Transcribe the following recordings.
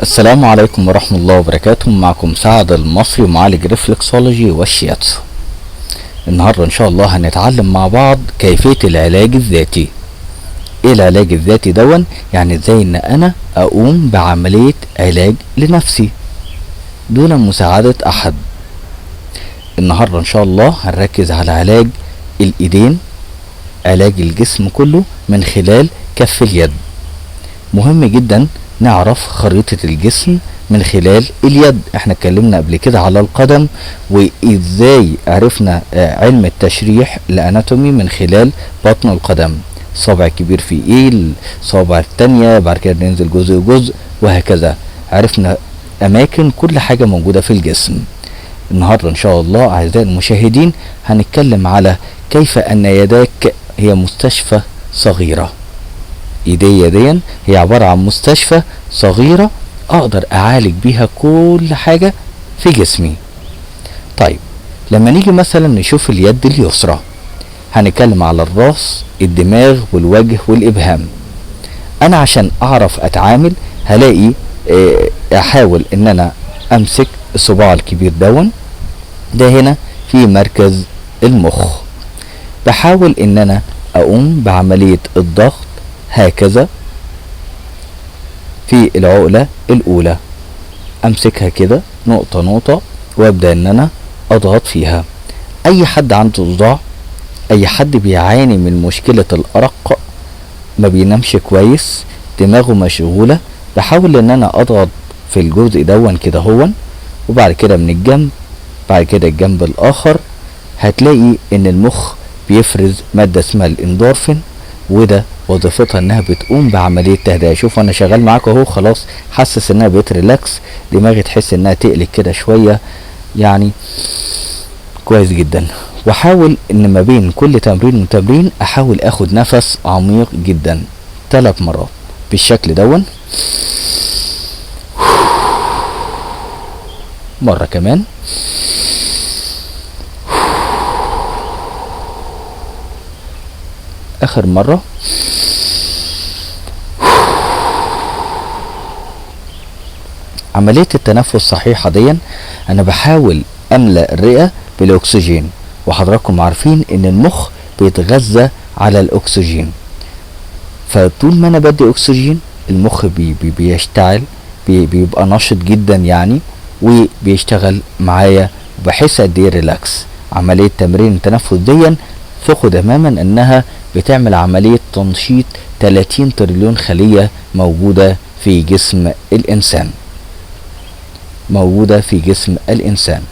السلام عليكم ورحمة الله وبركاته. معكم سعد المصري معالج ريفلكسولوجي والشياتسو. النهاردة ان شاء الله هنتعلم مع بعض كيفية العلاج الذاتي. ايه العلاج الذاتي دون؟ يعني ازاي ان انا اقوم بعملية علاج لنفسي دون مساعدة احد. النهاردة ان شاء الله هنركز على علاج الايدين، علاج الجسم كله من خلال كف اليد. مهم جدا نعرف خريطة الجسم من خلال اليد. احنا اتكلمنا قبل كده على القدم وازاي عرفنا علم التشريح الاناتومي من خلال بطن القدم، صابع كبير في ايه، صابع التانية، بعد كده ننزل جزء جزء وهكذا. عرفنا اماكن كل حاجة موجودة في الجسم. النهاردة ان شاء الله اعزائي المشاهدين هنتكلم على كيف ان يداك هي مستشفى صغيرة. ايديا دي هي عبارة عن مستشفى صغيرة اقدر اعالج بيها كل حاجة في جسمي. طيب لما نيجي مثلا نشوف اليد اليسرى هنتكلم على الراس، الدماغ والوجه والابهام. انا عشان اعرف اتعامل هلاقي احاول ان انا امسك الصباع الكبير ده هنا في مركز المخ. بحاول ان انا اقوم بعملية الضغط هكذا في العقلة الاولى، امسكها كده نقطة نقطة وابدأ ان انا اضغط فيها. اي حد عنده صداع، اي حد بيعاني من مشكلة الارق، ما بينامش كويس، دماغه مشغولة، بحاول ان انا اضغط في الجزء كده هون، وبعد كده من الجنب، بعد كده الجنب الاخر، هتلاقي ان المخ بيفرز مادة اسمها الاندورفين، وده وظيفتها انها بتقوم بعملية تهدئة. شوف انا شغال معاك اهو، خلاص حاسس انها بتريلاكس، دماغي تحس انها تقلق كده شوية، يعني كويس جدا. واحاول ان ما بين كل تمرين وتمرين احاول اخد نفس عميق جدا 3 مرات بالشكل مرة كمان، اخر مرة، عملية التنفس الصحيحة انا بحاول املأ الرئة بالاكسجين، وحضراتكم عارفين ان المخ بيتغذى على الاكسجين، فطول ما انا بدي اكسجين المخ بيشتعل، بيبقى نشط جدا يعني، وبيشتغل معايا، وبحس قد ايه ريلاكس. عملية تمرين التنفس ثقوا تماما انها بتعمل عملية تنشيط 30 تريليون خلية موجودة في جسم الانسان.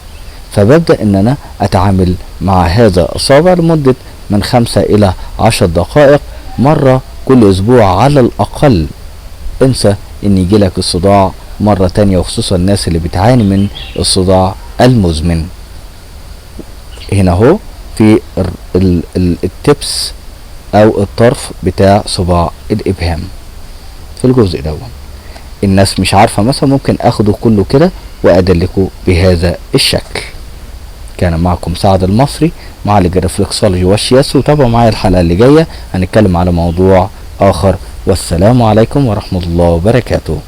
فببدأ ان انا اتعامل مع هذا الصابع لمدة من 5 الى 10 دقائق مرة كل اسبوع على الاقل. انسى ان يجيلك الصداع مرة تانية، وخصوصا الناس اللي بتعاني من الصداع المزمن. هنا اهو في التبس او الطرف بتاع صباع الابهام في الجزء الناس مش عارفة مثلا ممكن اخده كله كده وادلكه بهذا الشكل. كان معكم سعد المصري معالج الريفلكسولوجي والشياتسو، وتابعوا معايا الحلقة اللي جاية هنتكلم على موضوع اخر. والسلام عليكم ورحمة الله وبركاته.